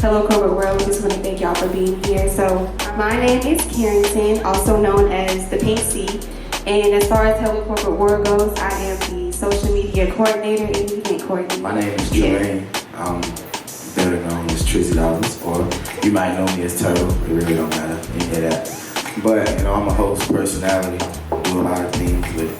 Hello Corporate World. We just want to thank y'all for being here. So my name is Carrington, also known as the Pink Sea. And as far as Hello Corporate World goes, I am the social media coordinator and event coordinator. My name is Jermaine. I'm better known as Trizzy Dollars, or you might know me as Turtle. It really don't matter. You hear that? But I'm a host personality. Do a lot of things with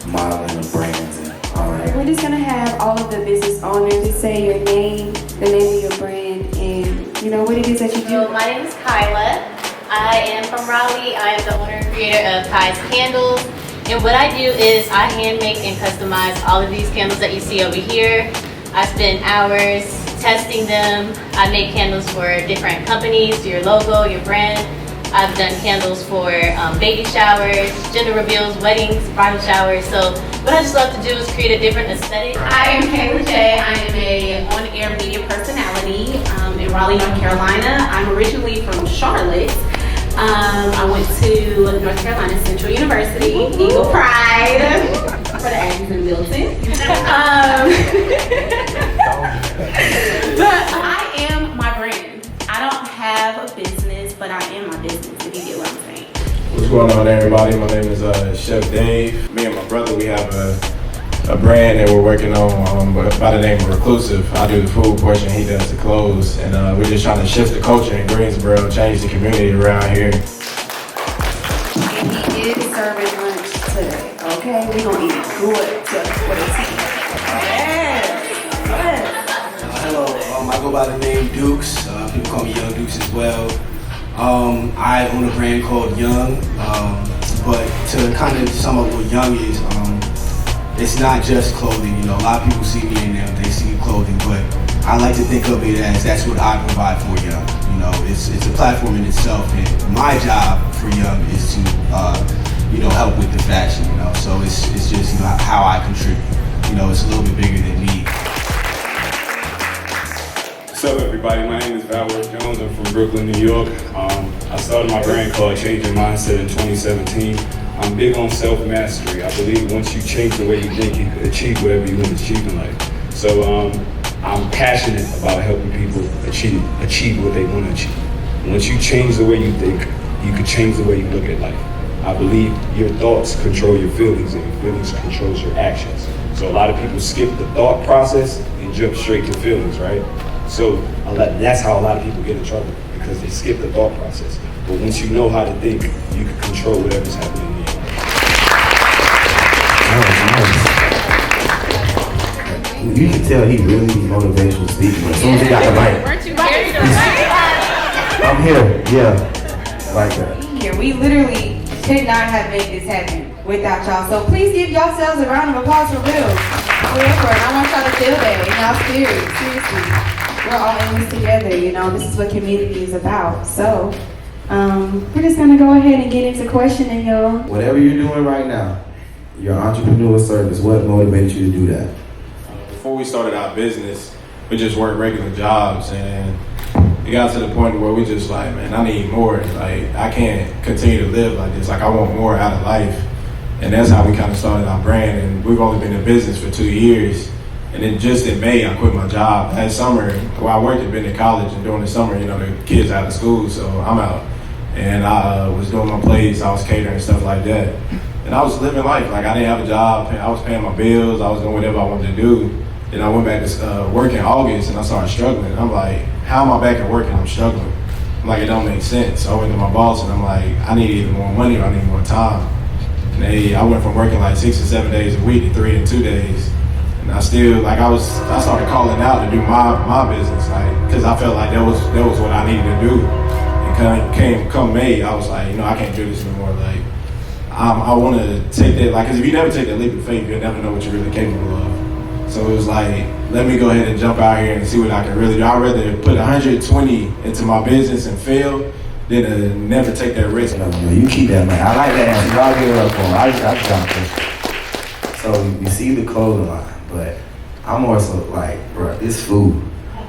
modeling and brands and all that. We're just gonna have all of the business owners just say your name, the name of your brand, and what it is that you do. So my name is Kyla. I am from Raleigh. I am the owner and creator of Kai's Candles. And what I do is I hand make and customize all of these candles that you see over here. I spend hours testing them. I make candles for different companies, your logo, your brand. I've done candles for baby showers, gender reveals, weddings, bridal showers. So what I just love to do is create a different aesthetic. I am Kayla J. I am a on-air media personality in Raleigh, North Carolina. I'm originally from Charlotte. I went to North Carolina Central University, Eagle Pride, for the Aggies in Milton. But I am my brand. I don't have a business, but I am my business, if you get what I'm saying. What's going on, everybody? My name is Chef Dave. Me and my brother, we have a brand that we're working on by the name of Reclusive. I do the food portion, he does the clothes, and we're just trying to shift the culture in Greensboro, change the community around here. And he is serving lunch today, okay? We're gonna eat good for the team. Yes. Hello, I go by the name Dukes. People call me Young Dukes as well. I own a brand called Young, but to kind of sum up what Young is, it's not just clothing. A lot of people see me in them, they see clothing, but I like to think of it as that's what I provide for Young. It's a platform in itself, and my job for Young is to help with the fashion. So it's just how I contribute. It's a little bit bigger than me. What's up, everybody? My name is Val Jones. I'm from Brooklyn, New York. I started my brand called Change Your Mindset in 2017. I'm big on self-mastery. I believe once you change the way you think, you can achieve whatever you want to achieve in life. So I'm passionate about helping people achieve what they want to achieve. Once you change the way you think, you can change the way you look at life. I believe your thoughts control your feelings, and your feelings controls your actions. So a lot of people skip the thought process and jump straight to feelings, right? So that's how a lot of people get in trouble, because they skip the thought process. But once you know how to think, you can control whatever's happening in your life. You can tell he really motivational speaking, but as soon as he got the mic, Weren't you married or I'm here, yeah, like that. Here, we literally could not have made this happen without y'all. So please give yourselves a round of applause for real. Forever. And I want y'all to feel that in y'all spirit. Seriously. We're all in this together, This is what community is about. So, we're just gonna go ahead and get into questioning, y'all. Whatever you're doing right now, your entrepreneur service, what motivated you to do that? Before we started our business, we just worked regular jobs, and it got to the point where we just like, man, I need more. Like, I can't continue to live like this. Like, I want more out of life. And that's how we kind of started our brand. And we've only been in business for 2 years. And then just in May, I quit my job. That summer, I worked at Benton College, and during the summer, the kids out of school, so I'm out. And I was doing my plays, I was catering and stuff like that. And I was living life. Like, I didn't have a job, I was paying my bills, I was doing whatever I wanted to do. Then I went back to work in August, and I started struggling. I'm like, how am I back at work and I'm struggling? I'm like, it don't make sense. So I went to my boss, and I'm like, I need either more money or I need more time. And I went from working like 6 or 7 days a week to 3 and 2 days. And I still, I started calling out to do my business, because I felt like that was what I needed to do. And come May, I was like, I can't do this anymore. Like, I want to take that, because if you never take that leap of faith, you'll never know what you're really capable of. So it was like, let me go ahead and jump out here and see what I can really do. I'd rather put 120 into my business and fail than to never take that risk. No, you keep that, man. I like that answer. Y'all give it up for him. I got this. So you see the clothing line, but I'm also like, bro, it's food.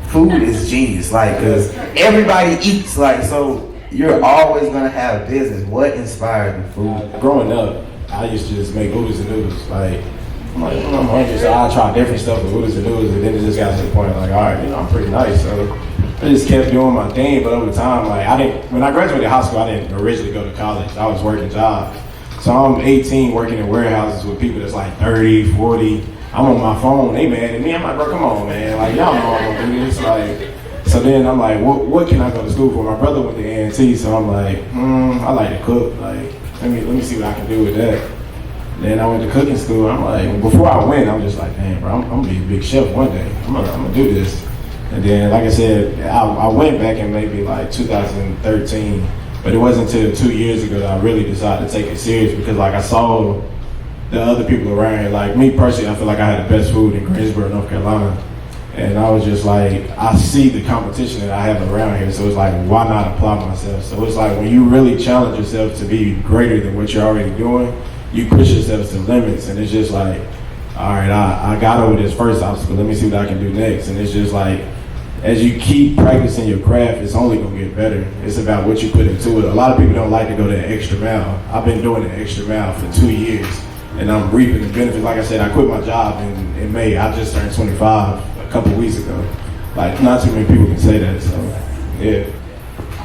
Food is genius, because everybody eats, so you're always gonna have a business. What inspired the food? Growing up, I used to just make oodles and noodles. I'm hungry, so I try different stuff with oodles and noodles, and then it just got to the point all right, I'm pretty nice, so I just kept doing my thing, but over time, like when I graduated high school, I didn't originally go to college. I was working jobs. So I'm 18 working in warehouses with people that's like 30, 40. I'm on my phone, they mad at me. I'm like, bro, come on, man. Like, y'all know I'm gonna do this. Like, so then I'm like, what can I go to school for? My brother went to A&T, so I'm like, I like to cook. Like, let me see what I can do with that. Then I went to cooking school. I'm like, before I went, I'm just like, damn, bro, I'm gonna be a big chef one day. I'm gonna do this. And then, like I said, I went back in maybe like 2013, but it wasn't until 2 years ago that I really decided to take it serious because like I saw the other people around here. Like me personally, I feel like I had the best food in Greensboro, North Carolina. And I was just like, I see the competition that I have around here, so it's like, why not apply myself? So it's like when you really challenge yourself to be greater than what you're already doing, you push yourself to limits, and it's just like, all right, I got over this first obstacle, let me see what I can do next. And it's just like, as you keep practicing your craft, it's only gonna get better. It's about what you put into it. A lot of people don't like to go that extra mile. I've been doing the extra mile for 2 years, and I'm reaping the benefits. Like I said, I quit my job in May. I just turned 25 a couple weeks ago. Like, not too many people can say that, so, yeah.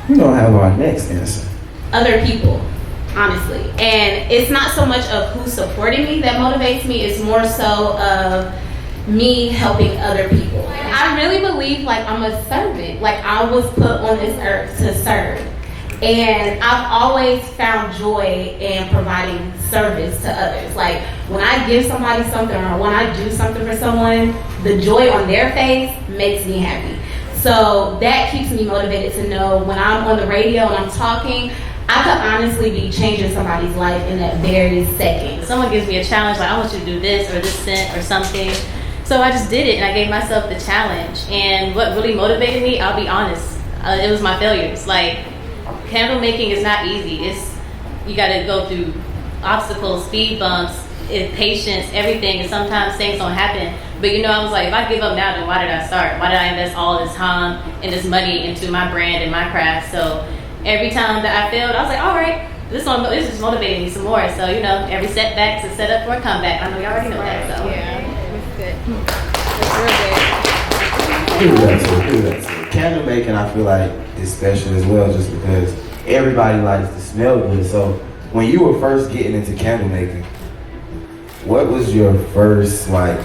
We don't have our next answer. Other people, honestly. And it's not so much of who's supporting me that motivates me, it's more so of me helping other people. I really believe like I'm a servant. Like I was put on this earth to serve. And I've always found joy in providing service to others. Like when I give somebody something or when I do something for someone, the joy on their face makes me happy. So that keeps me motivated to know when I'm on the radio and I'm talking, I could honestly be changing somebody's life in that very second. If someone gives me a challenge, like I want you to do this or this scent or something. So I just did it and I gave myself the challenge. And what really motivated me, I'll be honest, it was my failures. Like candle making is not easy. You gotta go through obstacles, speed bumps, patience, everything. And sometimes things don't happen. But I was like, if I give up now, then why did I start? Why did I invest all this time and this money into my brand and my craft? So every time that I failed, I was like, all right, this is motivating me some more. So, every setback's a setup for a comeback. I know you already know that. So. Yeah, it's good. It's real good. Do that too. Candle making, I feel like, is special as well, just because everybody likes to smell good. So when you were first getting into candle making, what was your first line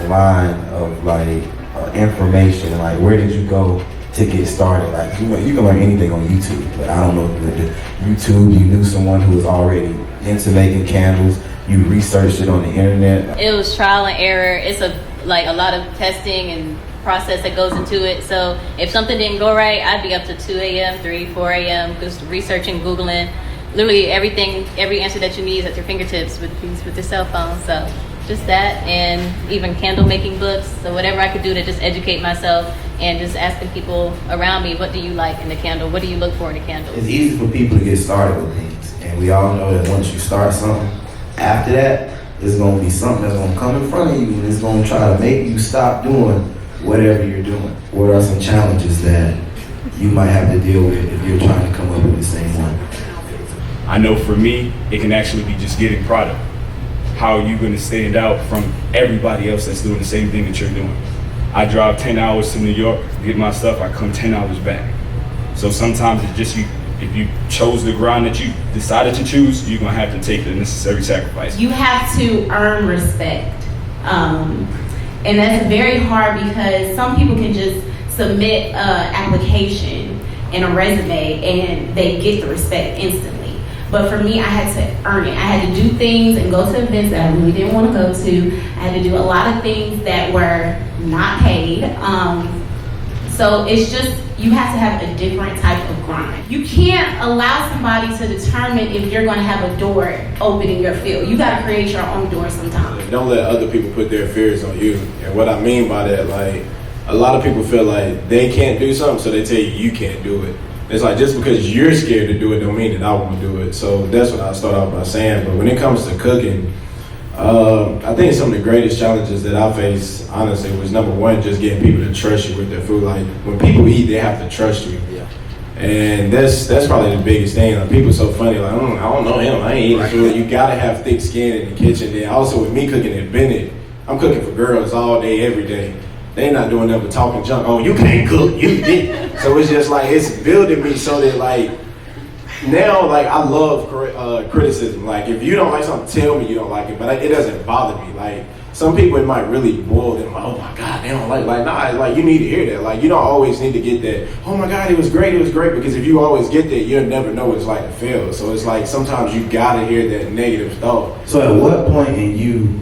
of information? Like, where did you go to get started? Like, you can learn anything on YouTube, but I don't know if you did YouTube. You knew someone who was already into making candles. You researched it on the internet. It was trial and error. It's a lot of testing and process that goes into it. So if something didn't go right, I'd be up to 2 a.m., 3, 4 a.m. just researching, Googling. Literally everything, every answer that you need is at your fingertips with your cell phone. So just that, and even candle making books. So whatever I could do to just educate myself and just asking people around me, what do you like in the candle? What do you look for in a candle? It's easy for people to get started with things, and we all know that once you start something, after that, it's going to be something that's going to come in front of you, and it's going to try to make you stop doing whatever you're doing. What are some challenges that you might have to deal with if you're trying to come up with the same one? I know for me, it can actually be just getting product. How are you going to stand out from everybody else that's doing the same thing that you're doing? I drive 10 hours to New York, get my stuff, I come 10 hours back. So sometimes it's just if you chose the grind that you decided to choose, you're going to have to take the necessary sacrifice. You have to earn respect. And that's very hard because some people can just submit an application and a resume and they get the respect instantly. But for me, I had to earn it. I had to do things and go to events that I really didn't want to go to. I had to do a lot of things that were not paid. So it's just, you have to have a different type of grind. You can't allow somebody to determine if you're going to have a door open in your field. You got to create your own door sometimes. Don't let other people put their fears on you. And what I mean by that, a lot of people feel like they can't do something, so they tell you can't do it. It's like, just because you're scared to do it don't mean that I want to do it. So that's what I start off by saying. But when it comes to cooking, I think some of the greatest challenges that I faced, honestly, was number one, just getting people to trust you with their food. Like, when people eat, they have to trust you. Yeah. And that's probably the biggest thing. Like, people are so funny, like, I don't know him, I ain't eating food. You gotta have thick skin in the kitchen. Then also with me cooking at Bennett, I'm cooking for girls all day, every day. they not doing nothing but talking junk. Oh, you can't cook, you did. So it's just like, it's building me so that like, now like I love criticism. Like if you don't like something, tell me you don't like it, but it doesn't bother me. Like some people, it might really boil them. Like, oh my God, they don't like nah. Like you need to hear that. Like you don't always need to get that. Oh my God, it was great. Because if you always get that, you'll never know what it's like to fail. So it's like sometimes you gotta hear that negative thought. So at what point in you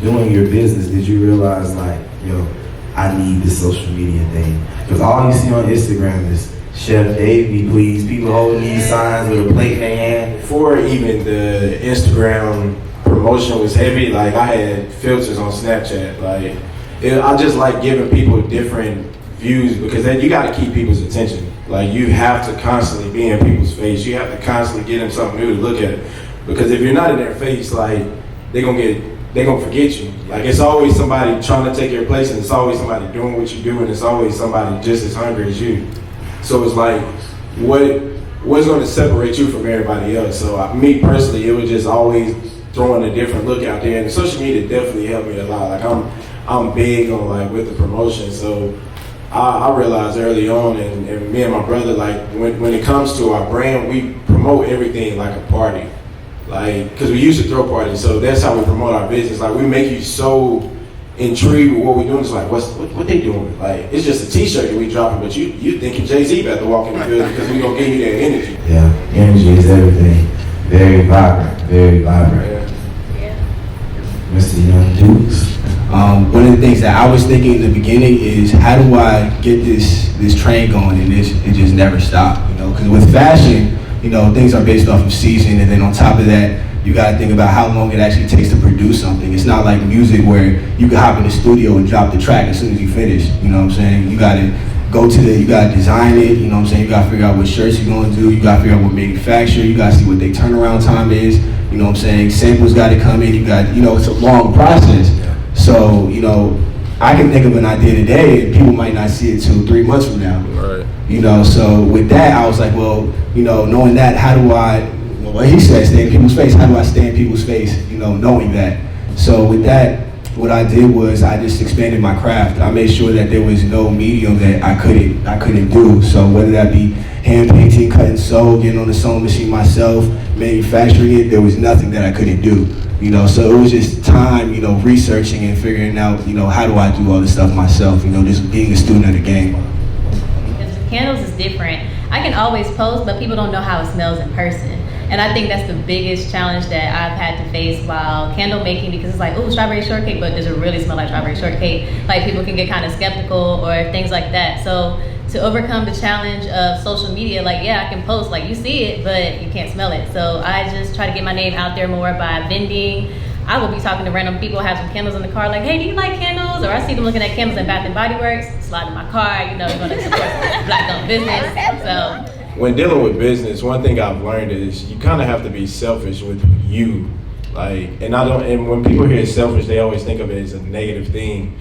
doing your business did you realize like, yo, I need this social media thing? Because all you see on Instagram is Chef Dave, me please, people holding these signs with a plate in their hand. Before even the Instagram promotion was heavy, like I had filters on Snapchat. Like I just like giving people different views because then you got to keep people's attention. Like you have to constantly be in people's face. You have to constantly get them something new to look at. Because if you're not in their face, like they're gonna forget you. Like it's always somebody trying to take your place, and it's always somebody doing what you do, and it's always somebody just as hungry as you. So it's like, what's going to separate you from everybody else? So me personally, it was just always throwing a different look out there, and social media definitely helped me a lot. Like I'm big on like with the promotion, so I realized early on, and me and my brother, like when it comes to our brand, we promote everything like a party. Like, because we used to throw parties, so that's how we promote our business. Like we make you so intrigued with what we're doing. It's like, what they doing? Like, it's just a t-shirt that we dropping, but you thinking Jay-Z about to walk in the building because we gonna give you that energy. Yeah, energy is everything. Very vibrant, very vibrant. Yeah. Mr. Young Dukes. One of the things that I was thinking in the beginning is how do I get this train going and it just never stop, you know? Because with fashion, you know, things are based off of season, and then on top of that, you gotta think about how long it actually takes to produce something. It's not like music where you can hop in the studio and drop the track as soon as you finish. You know what I'm saying? You gotta you gotta design it, you know what I'm saying? You gotta figure out what shirts you're gonna do, you gotta figure out what manufacturer, you gotta see what their turnaround time is, you know what I'm saying? Samples gotta come in, it's a long process. So, you know, I can think of an idea today and people might not see it till 3 months from now. Right. You know, so with that, I was like, well, you know, knowing that, how do I, what he said, stay in people's face. How do I stay in people's face, you know, knowing that? So with that, what I did was I just expanded my craft. I made sure that there was no medium that I couldn't do. So whether that be hand painting, cutting sew, getting on the sewing machine myself, manufacturing it, there was nothing that I couldn't do. You know, so it was just time, you know, researching and figuring out, you know, how do I do all this stuff myself, you know, just being a student of the game. Because the candles is different. I can always post, but people don't know how it smells in person. And I think that's the biggest challenge that I've had to face while candle making, because it's like, oh, strawberry shortcake, but does it really smell like strawberry shortcake? Like people can get kind of skeptical or things like that. So to overcome the challenge of social media, like, yeah, I can post, like you see it, but you can't smell it. So I just try to get my name out there more by vending. I will be talking to random people, have some candles in the car, like, hey, do you like candles? Or I see them looking at candles at Bath and Body Works, slide in my car, you know, you're gonna support Black-owned business. So when dealing with business, one thing I've learned is you kind of have to be selfish with you. Like, and when people hear selfish, they always think of it as a negative thing.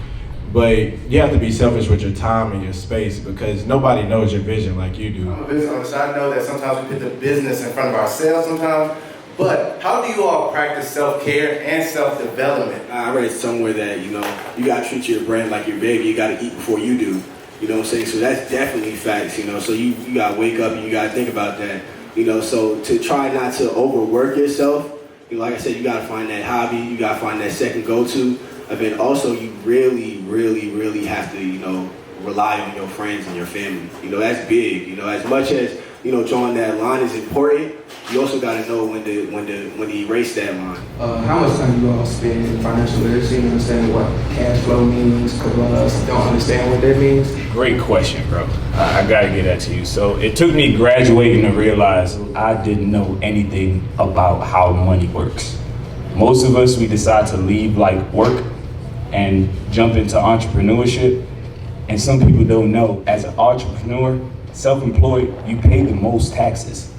But you have to be selfish with your time and your space because nobody knows your vision like you do. I'm a business owner, so I know that sometimes we put the business in front of ourselves sometimes. But how do you all practice self-care and self-development? I read somewhere that, you know, you gotta treat your brand like your baby. You gotta eat before you do. You know what I'm saying? So that's definitely facts, you know. So you gotta wake up and you gotta think about that. You know, so to try not to overwork yourself, you know, like I said, you gotta find that hobby, you gotta find that second go-to. And then also you really, really, really have to, you know, rely on your friends and your family. You know, that's big. You know, as much as, you know, drawing that line is important, you also got to know when to erase that line. How much time do you all spend in financial literacy and understanding what cash flow means? Because don't understand what that means. Great question, bro. I gotta get that to you. So it took me graduating to realize I didn't know anything about how money works. Most of us, we decide to leave like work and jump into entrepreneurship. And some people don't know, as an entrepreneur, self-employed, you pay the most taxes.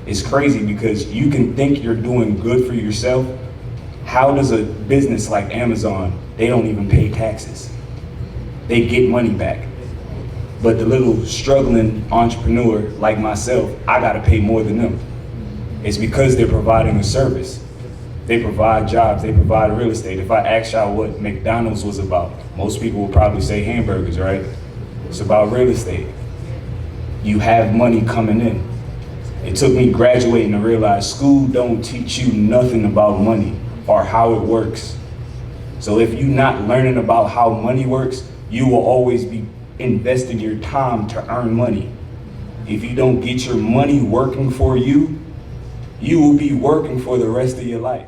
It's crazy because you can think you're doing good for yourself. How does a business like Amazon, they don't even pay taxes? They get money back. But the little struggling entrepreneur like myself, I gotta pay more than them. It's because they're providing a service. They provide jobs, they provide real estate. If I asked y'all what McDonald's was about, most people would probably say hamburgers, right? It's about real estate. You have money coming in. It took me graduating to realize school don't teach you nothing about money or how it works. So if you're not learning about how money works, you will always be investing your time to earn money. If you don't get your money working for you, you will be working for the rest of your life.